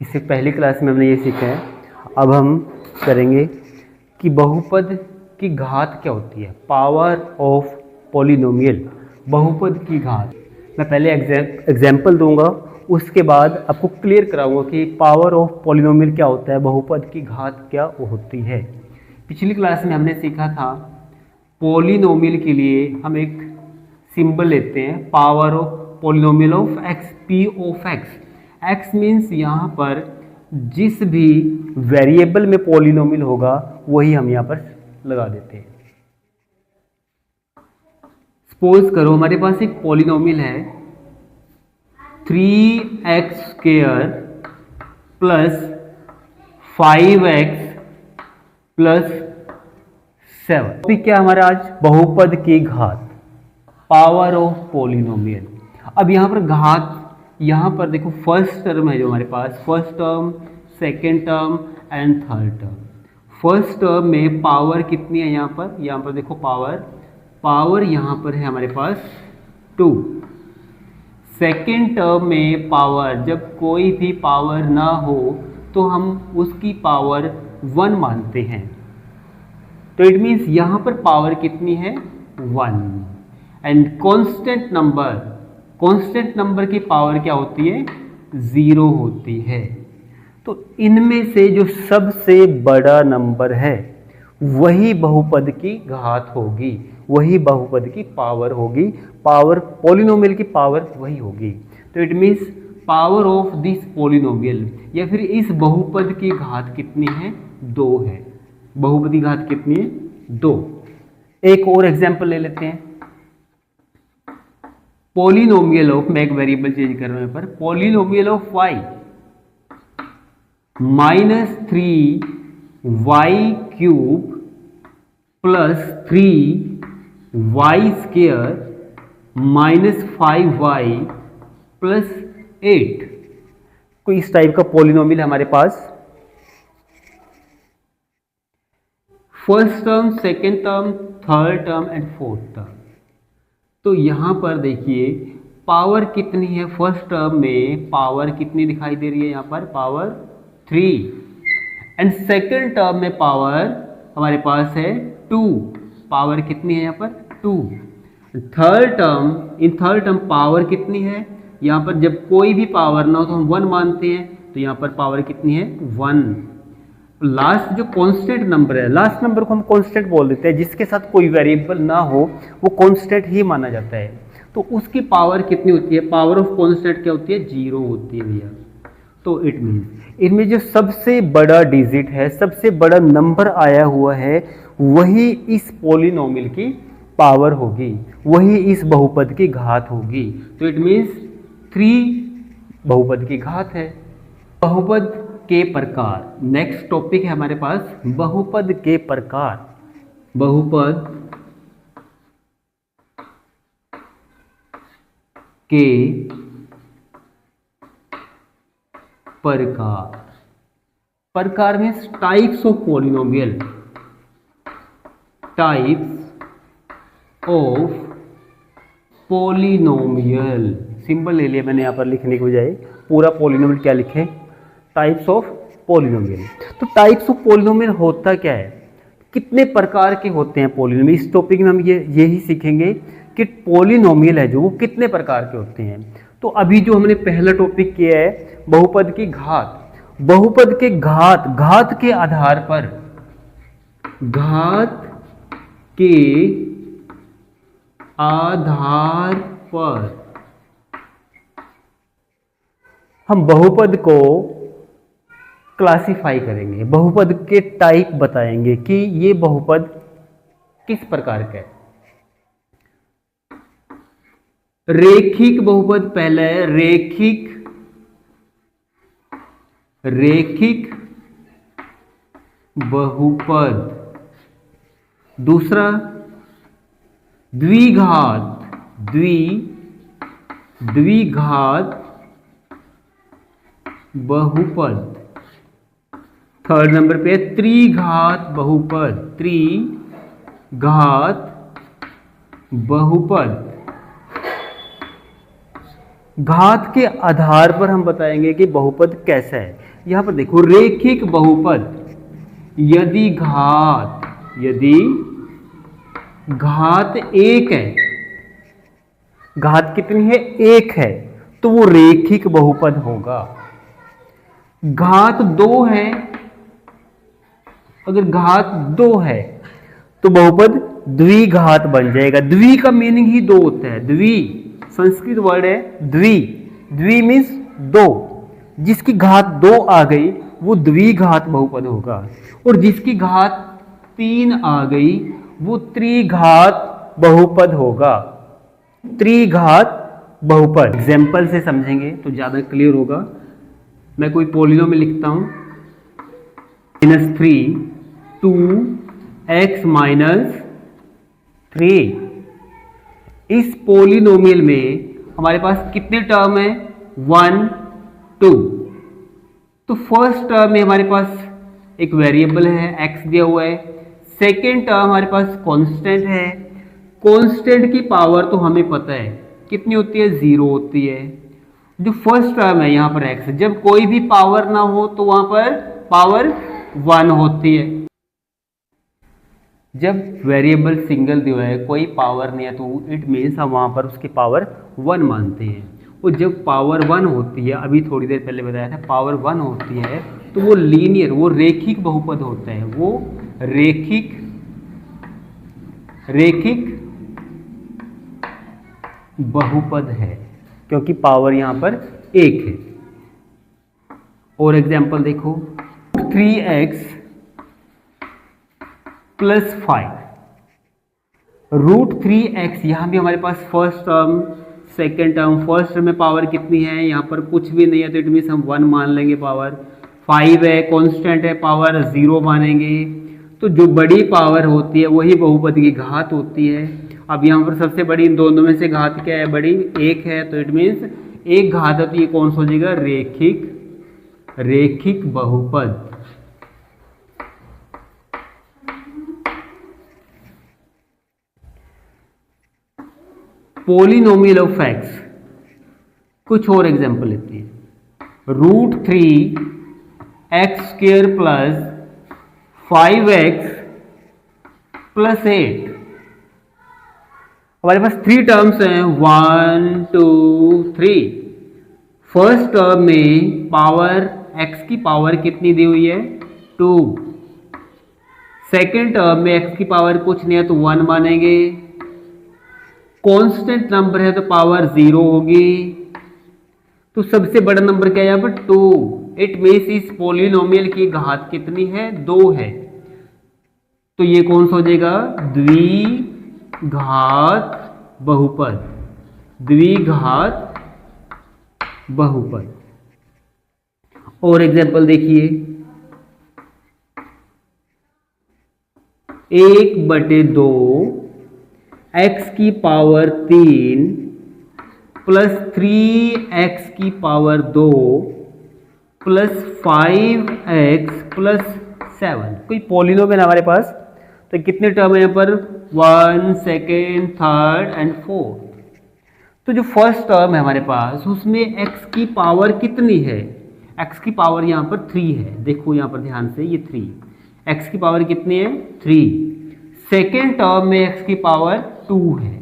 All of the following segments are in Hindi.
इससे पहली क्लास में हमने ये सीखा है। अब हम करेंगे कि बहुपद की घात क्या होती है, पावर ऑफ पॉलिनोमियल, बहुपद की घात। मैं पहले एग्जाम्पल दूंगा, उसके बाद आपको क्लियर कराऊंगा कि पावर ऑफ पॉलिनोमियल क्या होता है, बहुपद की घात क्या होती है। पिछली क्लास में हमने सीखा था पॉलिनोमियल के लिए हम एक सिंबल लेते हैं, power of polynomial of x, P of x. X means यहाँ पर जिस भी वेरिएबल में पॉलिनोमियल होगा वही हम यहाँ पर लगा देते हैं। सपोज करो हमारे पास एक पॉलिनोमियल है 3x² प्लस 5x प्लस 7। तो क्या हमारा आज बहुपद की घात, पावर ऑफ पॉलिनोमियल। अब यहाँ पर घात, यहाँ पर देखो फर्स्ट टर्म है जो हमारे पास, first term, second term and third term. First term में पावर कितनी है, यहाँ पर देखो पावर यहाँ पर है हमारे पास 2। सेकेंड टर्म में पावर, जब कोई भी पावर ना हो तो हम उसकी पावर 1 मानते हैं, तो इट मीन्स यहाँ पर पावर कितनी है 1। एंड कांस्टेंट नंबर की पावर क्या होती है 0 होती है। तो इनमें से जो सबसे बड़ा नंबर है वही बहुपद की घात होगी, वही बहुपद की पावर होगी, पावर पॉलिनोमियल की पावर वही होगी। तो it means power of this polynomial या फिर इस बहुपद की घात कितनी है 2 है। बहुपद की घात कितनी है 2। एक और एग्जांपल ले लेते हैं, पॉलिनोमियल ऑफ, मैं एक वेरिएबल चेंज कर रहा हूं यहाँ पर, polynomial of y -3y³ plus 3y² -5y plus 8। कोई इस टाइप का पॉलिनोमियल हमारे पास, first term, second term, third term and fourth term. तो यहां पर देखिए पावर कितनी है, फर्स्ट टर्म में पावर कितनी दिखाई दे रही है, यहां पर पावर 3। एंड सेकेंड टर्म में पावर हमारे पास है 2, पावर कितनी है यहाँ पर 2। थर्ड टर्म पावर कितनी है, यहाँ पर जब कोई भी पावर ना हो तो हम 1 मानते हैं, तो यहाँ पर पावर कितनी है 1। लास्ट जो कांस्टेंट नंबर है, लास्ट नंबर को हम कांस्टेंट बोल देते हैं, जिसके साथ कोई वेरिएबल ना हो वो कांस्टेंट ही माना जाता है। तो उसकी पावर कितनी होती है, पावर ऑफ कांस्टेंट क्या होती है 0 होती है भैया। तो इट मीन्स इनमें जो सबसे बड़ा डिजिट है, सबसे बड़ा नंबर आया हुआ है, वही इस पॉलिनोमियल की पावर होगी, वही इस बहुपद की घात होगी। तो इट मीन्स 3 बहुपद की घात है। बहुपद के प्रकार, नेक्स्ट टॉपिक है हमारे पास बहुपद के प्रकार। बहुपद के प्रकार means types of polynomial, types of polynomial. Symbol ले लिया मैंने यहाँ पर लिखने के बजाय, पूरा पॉलिनोमियल क्या लिखे, टाइप्स ऑफ पॉलिनोमियल। तो टाइप्स ऑफ पॉलिनोमियल होता क्या है, कितने प्रकार के होते हैं पॉलिनोमियल। इस टॉपिक में हम यही सीखेंगे कि पॉलिनोमियल है जो वो कितने प्रकार के होते हैं। तो अभी जो हमने पहला टॉपिक किया है बहुपद की घात, बहुपद के घात के आधार पर, घात के आधार पर हम बहुपद को क्लासिफाई करेंगे, बहुपद के टाइप बताएंगे कि ये बहुपद किस प्रकार का है। रेखिक बहुपद पहला है, रेखिक बहुपद। दूसरा द्विघात बहुपद। थर्ड नंबर पे त्रिघात बहुपद। घात के आधार पर हम बताएंगे कि बहुपद कैसा है। यहां पर देखो, रेखिक बहुपद, यदि घात एक है, घात कितनी है, एक है, तो वो रेखिक बहुपद होगा। घात दो है, अगर घात दो है तो बहुपद द्विघात बन जाएगा। द्वि का मीनिंग ही दो होता है। द्वि संस्कृत वर्ड है द्वि, द्वि मीन्स दो। जिसकी घात दो आ गई वो द्विघात बहुपद होगा, और जिसकी घात तीन आ गई वो त्रिघात बहुपद होगा। त्रिघात बहुपद एग्जाम्पल से समझेंगे तो ज्यादा क्लियर होगा। मैं कोई पोलिनोमियल लिखता हूं, -3 2x -3। इस पोलिनोमियल में हमारे पास कितने टर्म है, 1 2। तो फर्स्ट टर्म में हमारे पास एक वेरिएबल है x दिया हुआ है, सेकेंड टर्म हमारे पास कांस्टेंट है। कांस्टेंट की पावर तो हमें पता है कितनी होती है, 0 होती है। जो फर्स्ट टर्म है यहाँ पर x, जब कोई भी पावर ना हो तो वहां पर पावर 1 होती है। जब वेरिएबल सिंगल दिया है, कोई पावर नहीं है, तो इट मीन्स हम वहां पर उसकी पावर 1 मानते हैं। और जब पावर 1 होती है, अभी थोड़ी देर पहले बताया था, पावर 1 होती है तो वो लीनियर, वो रेखिक बहुपद होता है। वो रेखिक बहुपद है, क्योंकि पावर यहां पर 1 है। और एग्जांपल देखो, 3x + 5, √3x। यहां भी हमारे पास first term, second term. First term में पावर कितनी है, यहां पर कुछ भी नहीं है, तो इट मीन्स हम 1 मान लेंगे। पावर 5 है, कांस्टेंट है, पावर 0 मानेंगे। तो जो बड़ी पावर होती है वही बहुपद की घात होती है। अब यहाँ पर सबसे बड़ी इन दोनों में से घात क्या है, बड़ी 1 है, तो इट मीन्स एक घात है, तो ये कौन सा हो जाएगा, रेखिक बहुपद। पोलिनोमियल ऑफ एक्स, कुछ और एग्जांपल लेते हैं। √3x² + 5x + 8। हमारे पास 3 टर्म्स हैं, 1 2 3। फर्स्ट टर्म में पावर x की पावर कितनी दी हुई है, 2। सेकेंड टर्म में x की पावर कुछ नहीं है, तो 1 मानेंगे। कांस्टेंट नंबर है तो पावर 0 होगी। तो सबसे बड़ा नंबर क्या है यहाँ पर, 2। इट मीन्स इस पोलिनोमियल की घात कितनी है, 2 है। तो ये कौन सा हो जाएगा, द्विघात बहुपद। द्विघात बहुपद। और एग्जांपल देखिए, 1/2 x की पावर 3 + 3x की पावर 2 + 5x + 7। कोई पोलिनोमियल हमारे पास, तो कितने टर्म है यहाँ पर, 1 सेकेंड थर्ड एंड फोर्थ। तो जो फर्स्ट टर्म है हमारे पास, उसमें x की पावर कितनी है, x की पावर यहाँ पर 3 है। देखो यहाँ पर ध्यान से, ये 3, x की पावर कितनी है, 3। सेकेंड टर्म में x की पावर 2 है।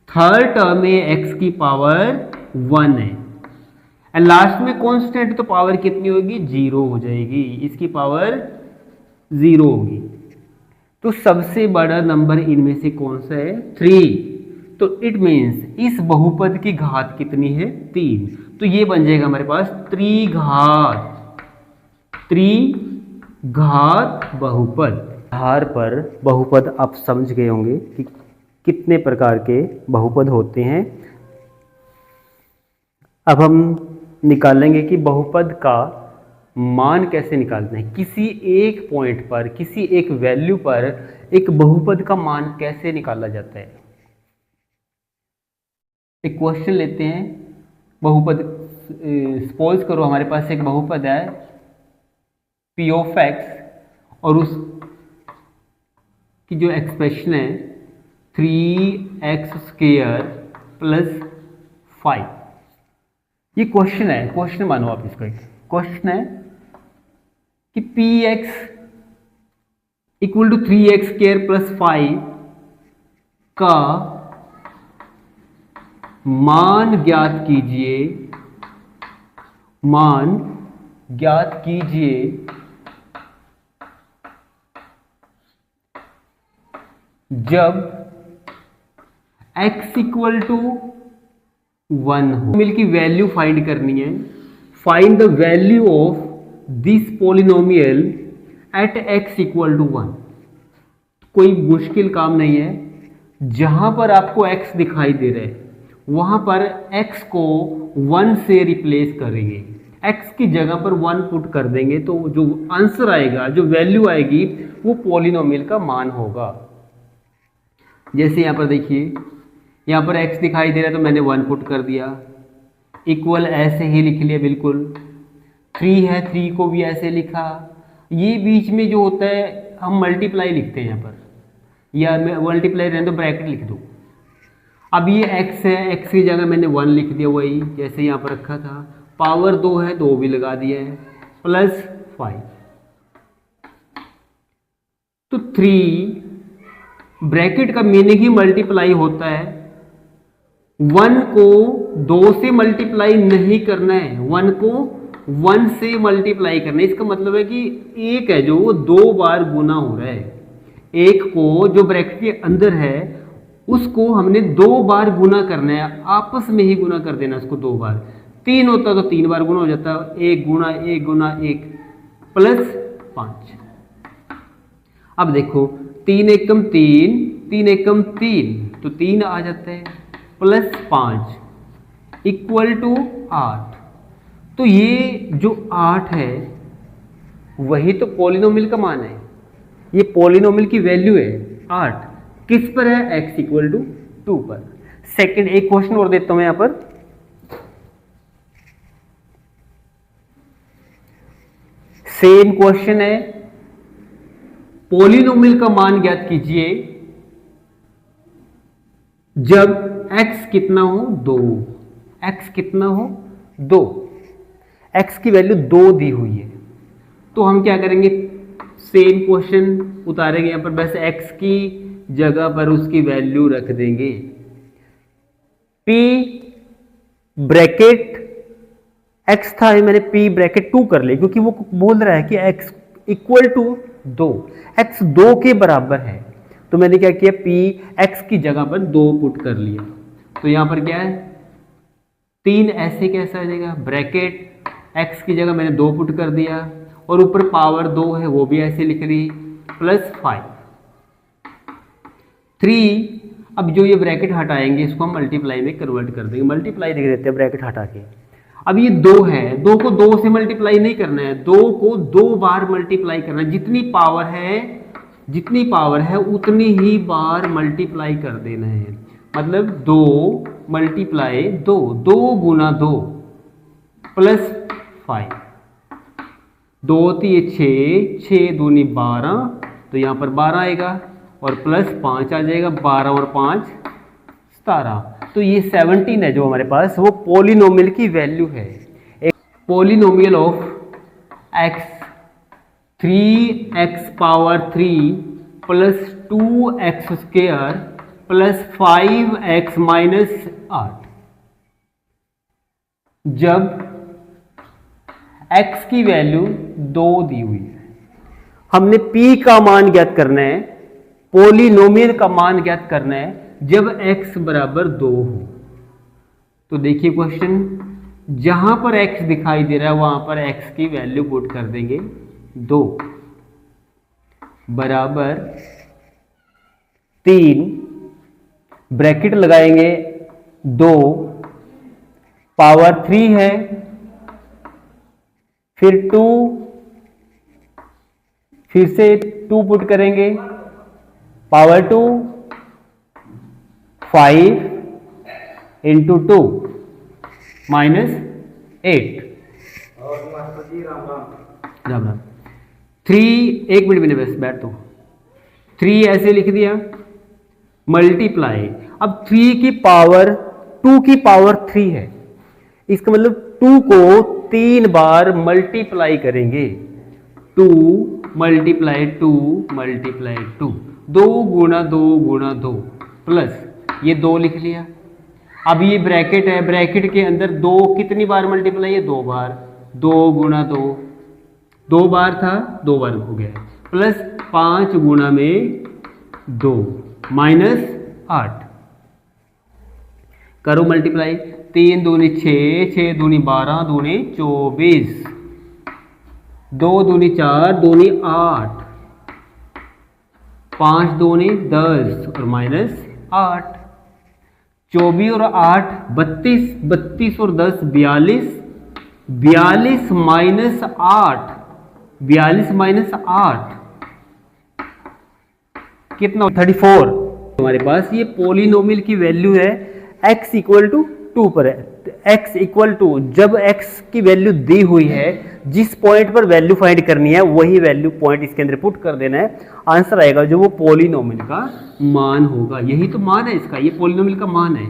थर्ड टर्म में x की पावर 1 है। एंड लास्ट में कांस्टेंट, तो पावर कितनी होगी, 0 हो जाएगी। इसकी पावर 0 होगी। तो सबसे बड़ा नंबर इनमें से कौन सा है, 3। तो इट मीन्स इस बहुपद की घात कितनी है, 3। तो ये बन जाएगा हमारे पास त्रिघात बहुपद। आधार पर बहुपद आप समझ गए होंगे कि कितने प्रकार के बहुपद होते हैं। अब हम निकालेंगे कि बहुपद का मान कैसे निकालते हैं। किसी एक पॉइंट पर, किसी एक वैल्यू पर एक बहुपद का मान कैसे निकाला जाता है। एक क्वेश्चन लेते हैं, बहुपद। सपोज करो हमारे पास एक बहुपद है p ऑफ x, और उस की जो एक्सप्रेशन है 3x² + 5। ये क्वेश्चन है, क्वेश्चन मानो आप इसको, एक क्वेश्चन है कि p x equal to 3x² plus 5 का मान ज्ञात कीजिए, मान ज्ञात कीजिए जब x इक्वल टू 1 हो। मिल की वैल्यू फाइंड करनी है। Find the value of this polynomial at x equal to 1। कोई मुश्किल काम नहीं है, जहां पर आपको x दिखाई दे रहा है वहां पर x को 1 से रिप्लेस करेंगे, x की जगह पर 1 पुट कर देंगे, तो जो आंसर आएगा, जो वैल्यू आएगी, वो पॉलिनोमियल का मान होगा। जैसे यहां पर देखिए, यहां पर x दिखाई दे रहा है तो मैंने 1 पुट कर दिया, इक्वल ऐसे ही लिख लिया, बिल्कुल 3 है, 3 को भी ऐसे लिखा। ये बीच में जो होता है हम मल्टीप्लाई लिखते हैं यहाँ पर, या मल्टीप्लाई रहने तो ब्रैकेट लिख दो। अब ये x है, x की जगह मैंने 1 लिख दिया, वही जैसे यहाँ पर रखा था। पावर 2 है, 2 भी लगा दिया है, प्लस 5। तो 3 ब्रैकेट का मीनिंग ही मल्टीप्लाई होता है। 1 को 2 से मल्टीप्लाई नहीं करना है, 1 को 1 से मल्टीप्लाई करना है। इसका मतलब है कि एक है जो वो 2 बार गुना हो रहा है, एक को जो ब्रैकेट के अंदर है उसको हमने 2 बार गुना करना है, आपस में ही गुना कर देना उसको 2 बार। 3 होता तो 3 बार गुना हो जाता, 1 गुना 1 गुना 1 प्लस 5। अब देखो 3 एकम 3, 3 एकम 3, तो 3 आ जाता है, प्लस 5 इक्वल टू 8। तो ये जो 8 है वही तो पॉलिनोमियल का मान है, ये पॉलिनोमियल की वैल्यू है 8। किस पर है? x इक्वल टू 2 पर। सेकंड एक क्वेश्चन और देता हूं यहां पर, सेम क्वेश्चन है, पॉलिनोमियल का मान ज्ञात कीजिए जब x कितना हो 2, x कितना हो 2, x की वैल्यू 2 दी हुई है। तो हम क्या करेंगे, सेम क्वेश्चन उतारेंगे यहां पर, बस x की जगह पर उसकी वैल्यू रख देंगे। p ब्रैकेट x था, मैंने p ब्रैकेट 2 कर लिया क्योंकि वो बोल रहा है कि x इक्वल टू 2, x 2 के बराबर है। तो मैंने क्या किया, p x की जगह पर 2 पुट कर लिया। तो यहां पर क्या है, 3 ऐसे कैसा आ जाएगा, ब्रैकेट x की जगह मैंने 2 पुट कर दिया, और ऊपर पावर 2 है वो भी ऐसे लिख ली, प्लस 5 3। अब जो ये ब्रैकेट हटाएंगे इसको हम मल्टीप्लाई में कन्वर्ट कर देंगे, मल्टीप्लाई देख देते हैं ब्रैकेट हटा के। अब ये 2 है, 2 को 2 से मल्टीप्लाई नहीं करना है, 2 को 2 बार मल्टीप्लाई करना है। जितनी पावर है उतनी ही बार मल्टीप्लाई कर देना है। मतलब 2 मल्टीप्लाई 2, 2 गुना 2 प्लस 5, 2 3 6, 6 दूनी 12, तो यहाँ पर 12 आएगा, और प्लस 5 आ जाएगा, 12 और 5 17। तो ये 17 है जो हमारे पास, वो पॉलिनोमियल की वैल्यू है। एक polynomial of x 3x power 3 plus 2x² plus 5x minus 8 जब x की वैल्यू 2 दी हुई है। हमने p का मान ज्ञात करना है, पॉलिनोमियल का मान ज्ञात करना है जब x बराबर 2 हो। तो देखिए क्वेश्चन, जहां पर x दिखाई दे रहा है वहां पर x की वैल्यू पुट कर देंगे 2 बराबर 3, ब्रैकेट लगाएंगे 2, पावर 3 है, फिर 2, फिर से 2 पुट करेंगे, power 2, 5 into 2 minus 8। Ram Ram. 3, 1 minute में बस बैठ दो, 3 ऐसे लिख दिया, मल्टीप्लाई। अब 3 की पावर 2 की पावर 3 है, इसका मतलब 2 को 3 बार मल्टीप्लाई करेंगे, 2 मल्टीप्लाई 2 मल्टीप्लाई 2, 2 गुणा 2 गुणा 2 प्लस ये 2 लिख लिया। अब ये ब्रैकेट है, ब्रैकेट के अंदर 2 कितनी बार मल्टीप्लाई है, 2 बार, 2 गुणा 2, 2 बार था 2 बार हो गया, प्लस 5 गुणा में 2 माइनस 8, करो मल्टीप्लाई, 3 दूनी 6, 6 दूनी 12, दूनी 24, 2 दूनी 4, दूनी 8, 5 दूनी 10 और माइनस 8, 24 और 8 32, 32 और 10 42, 42 माइनस 8, 42 माइनस 8 कितना, 34। हमारे पास ये पॉलिनोमियल की वैल्यू है x इक्वल टू 2 पर है, x इक्वल टू, जब x की वैल्यू दी हुई है, जिस पॉइंट पर वैल्यू फाइंड करनी है वही वैल्यू पॉइंट इसके अंदर पुट कर देना है, आंसर आएगा जो वो पॉलिनोमियल का मान होगा। यही तो मान है इसका, ये पॉलिनोमियल का मान है।